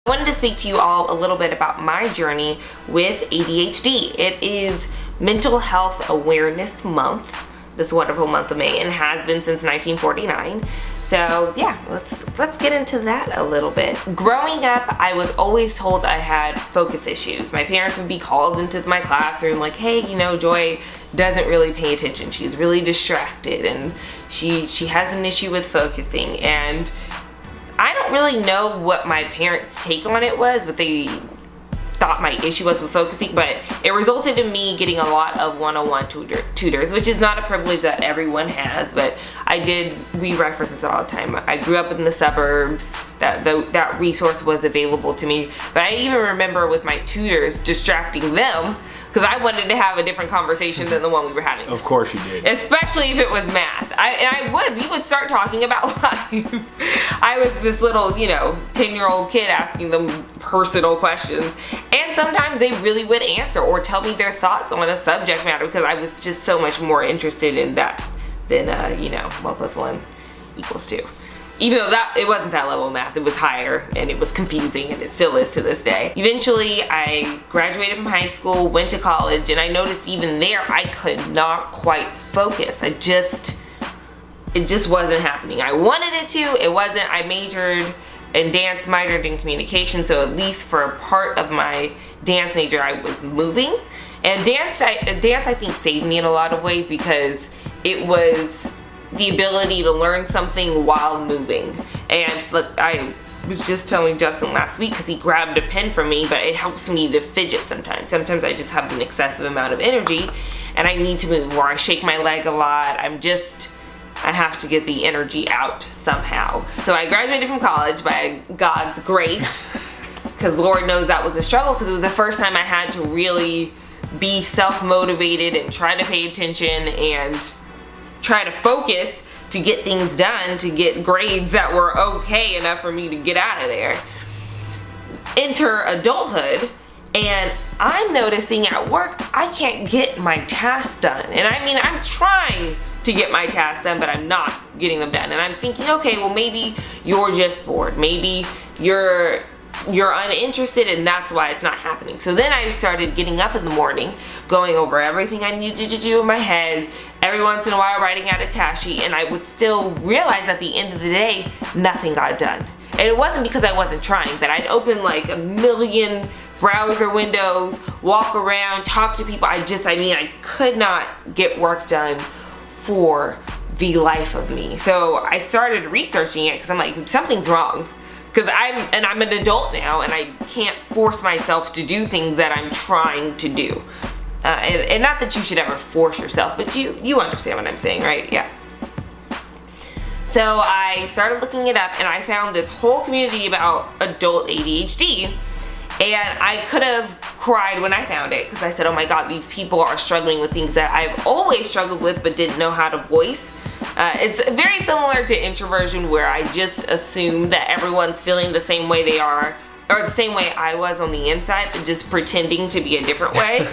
I wanted to speak to you all a little bit about my journey with ADHD. It is Mental Health Awareness Month, this wonderful month of May, and has been since 1949. So yeah, let's get into that a little bit. Growing up, I was always told I had focus issues. My parents would be called into my classroom like, hey, you know, Joy doesn't really pay attention. She's really distracted and she has an issue with focusing. And I don't really know what my parents' take on it was, but they thought my issue was with focusing, but it resulted in me getting a lot of one-on-one tutors, which is not a privilege that everyone has, but we reference this all the time. I grew up in the suburbs, that resource was available to me, but I even remember with my tutors distracting them because I wanted to have a different conversation than the one we were having. Of course you did. Especially if it was math. We would start talking about life. I was this little, 10-year-old kid asking them personal questions. And sometimes they really would answer or tell me their thoughts on a subject matter because I was just so much more interested in that than, 1 + 1 = 2. Even though it wasn't that level of math, it was higher and it was confusing, and it still is to this day. Eventually, I graduated from high school, went to college, and I noticed even there I could not quite focus. It just wasn't happening. I wanted it to, it wasn't. I majored in dance, minored in communication, so at least for a part of my dance major I was moving. And dance I think saved me in a lot of ways because it was the ability to learn something while moving. And look, I was just telling Justin last week because he grabbed a pen from me, but it helps me to fidget sometimes. Sometimes I just have an excessive amount of energy and I need to move, or I shake my leg a lot. I have to get the energy out somehow. So I graduated from college by God's grace, because Lord knows that was a struggle, because it was the first time I had to really be self-motivated and try to pay attention and try to focus to get things done, to get grades that were okay enough for me to get out of there. Enter adulthood, and I'm noticing at work I can't get my tasks done. And I mean, I'm trying to get my tasks done, but I'm not getting them done. And I'm thinking, okay, well maybe you're just bored. Maybe you're uninterested and that's why it's not happening. So then I started getting up in the morning, going over everything I needed to do in my head, every once in a while writing out a task sheet, and I would still realize at the end of the day, nothing got done. And it wasn't because I wasn't trying, but I'd open like a million browser windows, walk around, talk to people. I could not get work done for the life of me. So I started researching it because I'm like, something's wrong. Because I'm an adult now and I can't force myself to do things that I'm trying to do. And not that you should ever force yourself, but you understand what I'm saying, right? Yeah. So I started looking it up and I found this whole community about adult ADHD. And I could have cried when I found it because I said, oh my God, these people are struggling with things that I've always struggled with but didn't know how to voice. It's very similar to introversion, where I just assume that everyone's feeling the same way they are, or the same way I was on the inside, but just pretending to be a different way.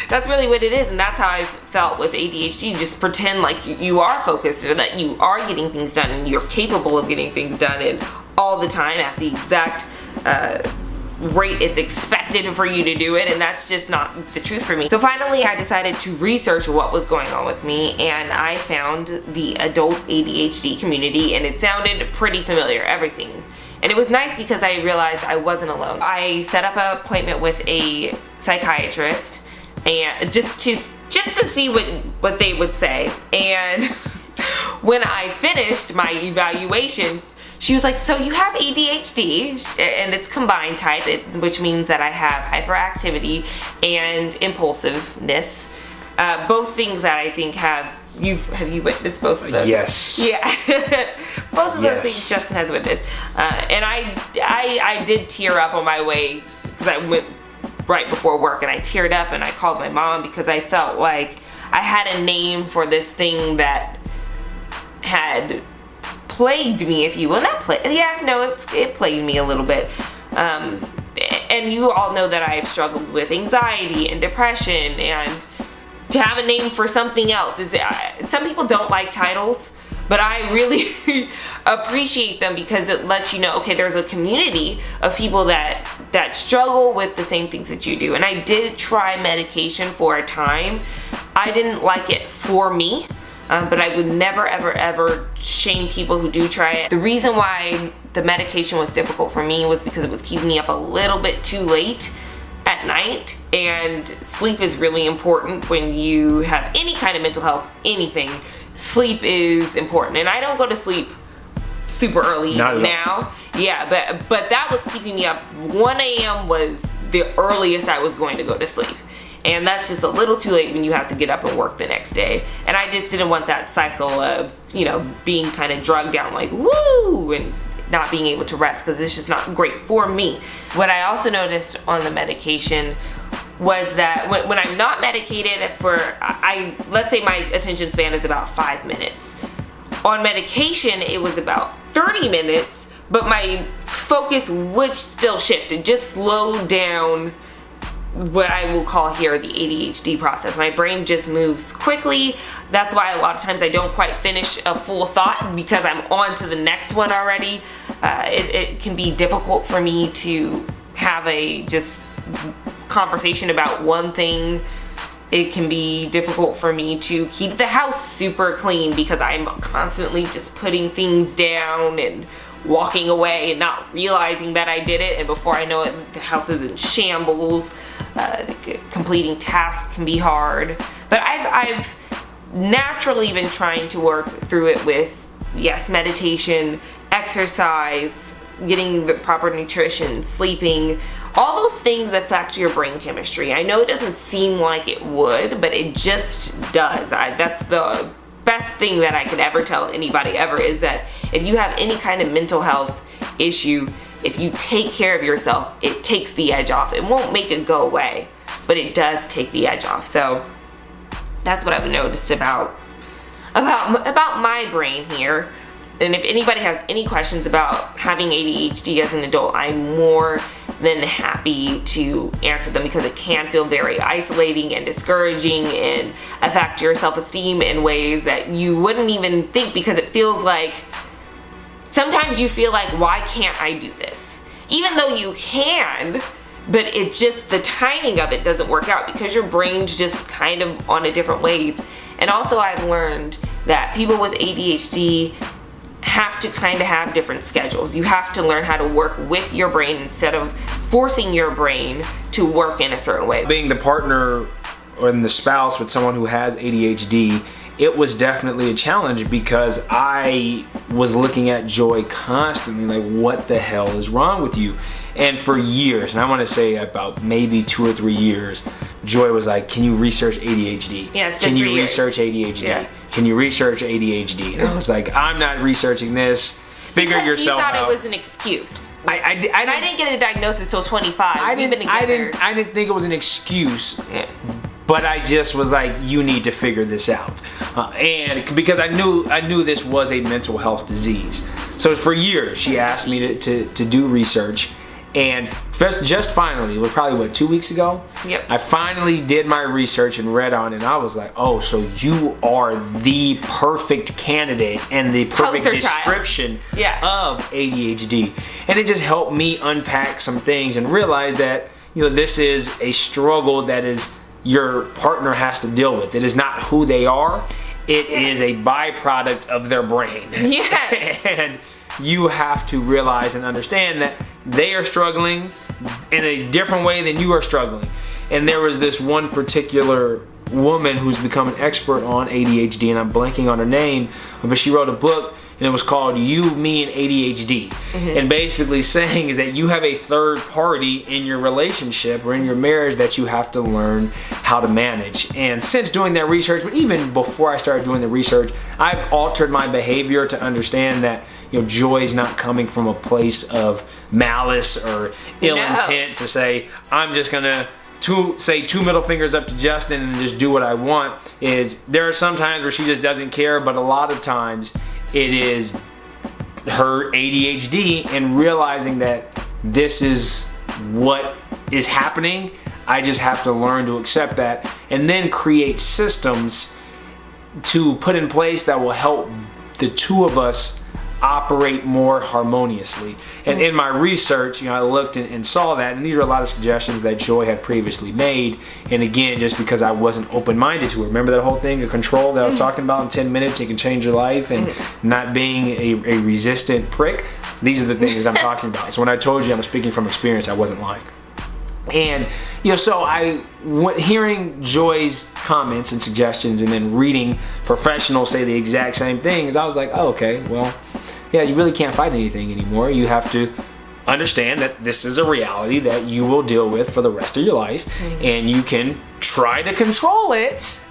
That's really what it is, and that's how I felt with ADHD. Just pretend like you are focused, or that you are getting things done, and you're capable of getting things done, and all the time at the exact rate it's expected for you to do it, and that's just not the truth for me. So finally I decided to research what was going on with me, and I found the adult ADHD community, and it sounded pretty familiar, everything. And it was nice because I realized I wasn't alone. I set up an appointment with a psychiatrist, and just to see what they would say. And when I finished my evaluation, she was like, so you have ADHD, and it's combined type, which means that I have hyperactivity and impulsiveness. Both things that I think have you witnessed both of those? Yes. Yeah. Both of those things Justin has witnessed. And I did tear up on my way, because I went right before work, and I teared up and I called my mom because I felt like I had a name for this thing that had plagued me, if you will. Not plague, yeah, no, it plagued me a little bit. And you all know that I've struggled with anxiety and depression, and to have a name for something else is, some people don't like titles, but I really appreciate them because it lets you know, okay, there's a community of people that struggle with the same things that you do. And I did try medication for a time. I didn't like it for me, but I would never, ever, ever shame people who do try it. The reason why the medication was difficult for me was because it was keeping me up a little bit too late at night, and sleep is really important when you have any kind of mental health, anything. Sleep is important, and I don't go to sleep super early now. Yeah, but that was keeping me up. 1 a.m. was the earliest I was going to go to sleep. And that's just a little too late when you have to get up and work the next day. And I just didn't want that cycle of, you know, being kind of drugged down like, woo, and not being able to rest, because it's just not great for me. What I also noticed on the medication was that when I'm not medicated for, let's say my attention span is about 5 minutes. On medication, it was about 30 minutes, but my focus would still shift. It just slowed down what I will call here the ADHD process. My brain just moves quickly. That's why a lot of times I don't quite finish a full thought, because I'm on to the next one already. It can be difficult for me to have a just conversation about one thing. It can be difficult for me to keep the house super clean because I'm constantly just putting things down and walking away and not realizing that I did it, and before I know it, the house is in shambles. Completing tasks can be hard, but I've naturally been trying to work through it with, yes, meditation, exercise, getting the proper nutrition, sleeping. All those things affect your brain chemistry. I know it doesn't seem like it would, but it just does. That's the best thing that I could ever tell anybody ever, is that if you have any kind of mental health issue, if you take care of yourself, it takes the edge off. It won't make it go away, but it does take the edge off. So that's what I've noticed about my brain here. And if anybody has any questions about having ADHD as an adult, I'm more than happy to answer them, because it can feel very isolating and discouraging and affect your self-esteem in ways that you wouldn't even think, because it feels like sometimes you feel like, why can't I do this? Even though you can, but it just, the timing of it doesn't work out because your brain's just kind of on a different wave. And also I've learned that people with ADHD have to kind of have different schedules. You have to learn how to work with your brain instead of forcing your brain to work in a certain way. Being the partner or the spouse with someone who has ADHD, it was definitely a challenge, because I was looking at Joy constantly like, what the hell is wrong with you? And for years, and I want to say about maybe 2 or 3 years, Joy was like, can you research ADHD? Yeah, it's been 3 years. Can you research ADHD? Yeah. Can you research ADHD? And I was like, I'm not researching this. Figure yourself out. You thought it was an excuse. I didn't get a diagnosis till 25. I didn't think it was an excuse. Yeah. But I just was like, you need to figure this out. And because I knew this was a mental health disease. So for years, she asked me to do research. And just finally, it was probably, what, 2 weeks ago? Yep. I finally did my research and read on it, and I was like, oh, so you are the perfect candidate and the perfect description of ADHD. And it just helped me unpack some things and realize that, you know, this is a struggle that is your partner has to deal with. It is not who they are. It is a byproduct of their brain. Yes. And you have to realize and understand that they are struggling in a different way than you are struggling. And there was this one particular woman who's become an expert on ADHD, and I'm blanking on her name, but she wrote a book, and it was called You, Me, and ADHD. Mm-hmm. And basically saying is that you have a third party in your relationship or in your marriage that you have to learn how to manage. And since doing that research, but even before I started doing the research, I've altered my behavior to understand that, you know, joy is not coming from a place of malice or ill intent to say, I'm just gonna say 2 middle fingers up to Justin and just do what I want. Is there are some times where she just doesn't care, but a lot of times it is her ADHD and realizing that this is what is happening. I just have to learn to accept that and then create systems to put in place that will help the two of us operate more harmoniously. And in my research, I looked and saw that, and these are a lot of suggestions that Joy had previously made. And again, just because I wasn't open-minded to it. Remember that whole thing of control that I was talking about? In 10 minutes it can change your life, and not being a resistant prick. These are the things I'm talking about. So when I told you I'm speaking from experience, I wasn't lying. And so hearing Joy's comments and suggestions, and then reading professionals say the exact same things, I was like, oh, okay, well, yeah, you really can't fight anything anymore. You have to understand that this is a reality that you will deal with for the rest of your life, and you can try to control it,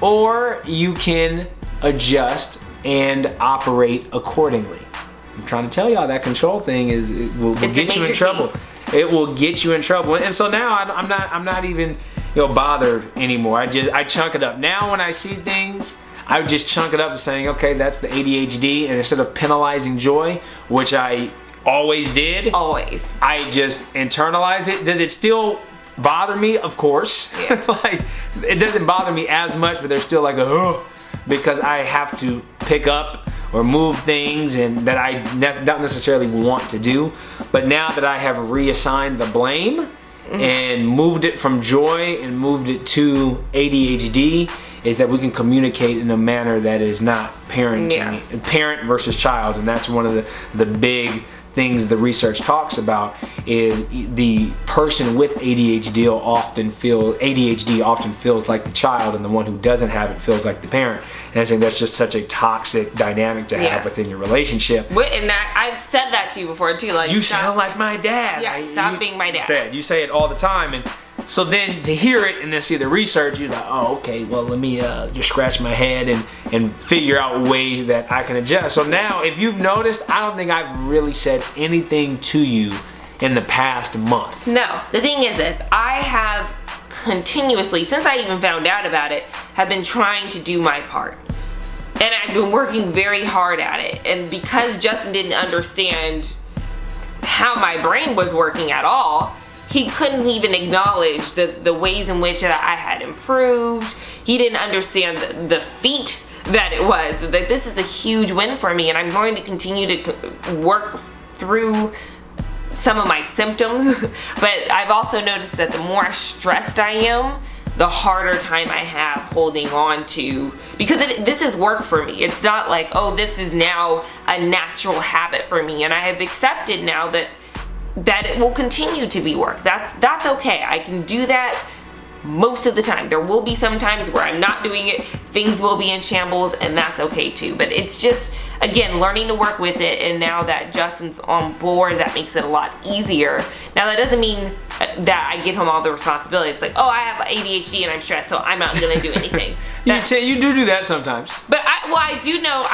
or you can adjust and operate accordingly. I'm trying to tell y'all that control thing will get you in trouble. It will get you in trouble. And so now I'm not even bothered anymore. I chunk it up. Now when I see things, I would just chunk it up and saying, okay, that's the ADHD, and instead of penalizing Joy, which I always did, I just internalize it. Does it still bother me? Of course. Yeah. Like, it doesn't bother me as much, but there's still like because I have to pick up or move things and that I don't necessarily want to do. But now that I have reassigned the blame and moved it from Joy and moved it to ADHD, is that we can communicate in a manner that is not parenting, parent versus child. And that's one of the big things the research talks about, is the person with ADHD often feels like the child, and the one who doesn't have it feels like the parent. And I think that's just such a toxic dynamic to have within your relationship. And I've said that to you before too. Like, you sound like my dad. Yeah, stop being my dad. You say it all the time, and so then to hear it and then see the research, you're like, oh, okay, well, let me just scratch my head and figure out ways that I can adjust. So now, if you've noticed, I don't think I've really said anything to you in the past month. No. The thing is this, I have continuously, since I even found out about it, have been trying to do my part. And I've been working very hard at it. And because Justin didn't understand how my brain was working at all, he couldn't even acknowledge the ways in which I had improved. He didn't understand the feat that it was. That this is a huge win for me, and I'm going to continue to work through some of my symptoms. But I've also noticed that the more stressed I am, the harder time I have holding on to, because this is work for me. It's not like, oh, this is now a natural habit for me, and I have accepted now that it will continue to be work. That's okay. I can do that most of the time. There will be some times where I'm not doing it, things will be in shambles, and that's okay too. But it's just, again, learning to work with it, and now that Justin's on board, that makes it a lot easier. Now that doesn't mean that I give him all the responsibility. It's like, oh, I have ADHD and I'm stressed, so I'm not gonna do anything. You do that sometimes. But I do know,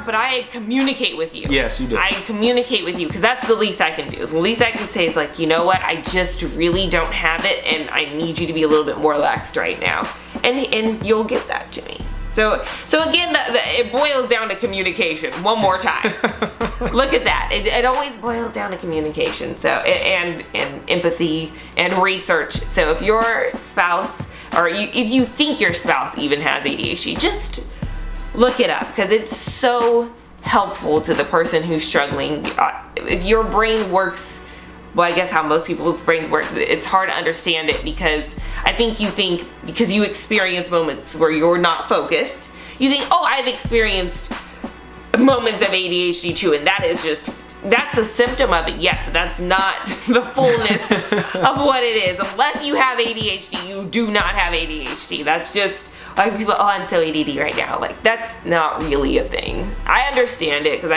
but I communicate with you. Yes, you do. I communicate with you, because that's the least I can do. The least I can say is like, you know what, I just really don't have it, and I need you to be a little bit more relaxed right now. And you'll give that to me. So again, it boils down to communication. One more time. Look at that. It always boils down to communication. So and empathy and research. So if your spouse, or if you think your spouse even has ADHD, just look it up, because it's so helpful to the person who's struggling. If your brain works, well, I guess how most people's brains work, it's hard to understand it, because I think you think, because you experience moments where you're not focused, you think, oh, I've experienced moments of ADHD too, and that's a symptom of it, yes, but that's not the fullness of what it is. Unless you have ADHD, you do not have ADHD. That's just, like, people, oh, I'm so ADD right now. Like, that's not really a thing. I understand it, because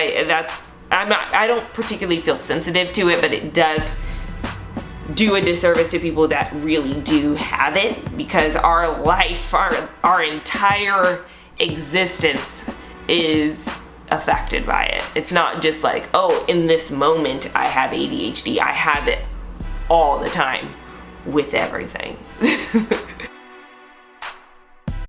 I don't particularly feel sensitive to it, but it does do a disservice to people that really do have it, because our life, our entire existence is affected by it. It's not just like, oh, in this moment I have ADHD. I have it all the time with everything.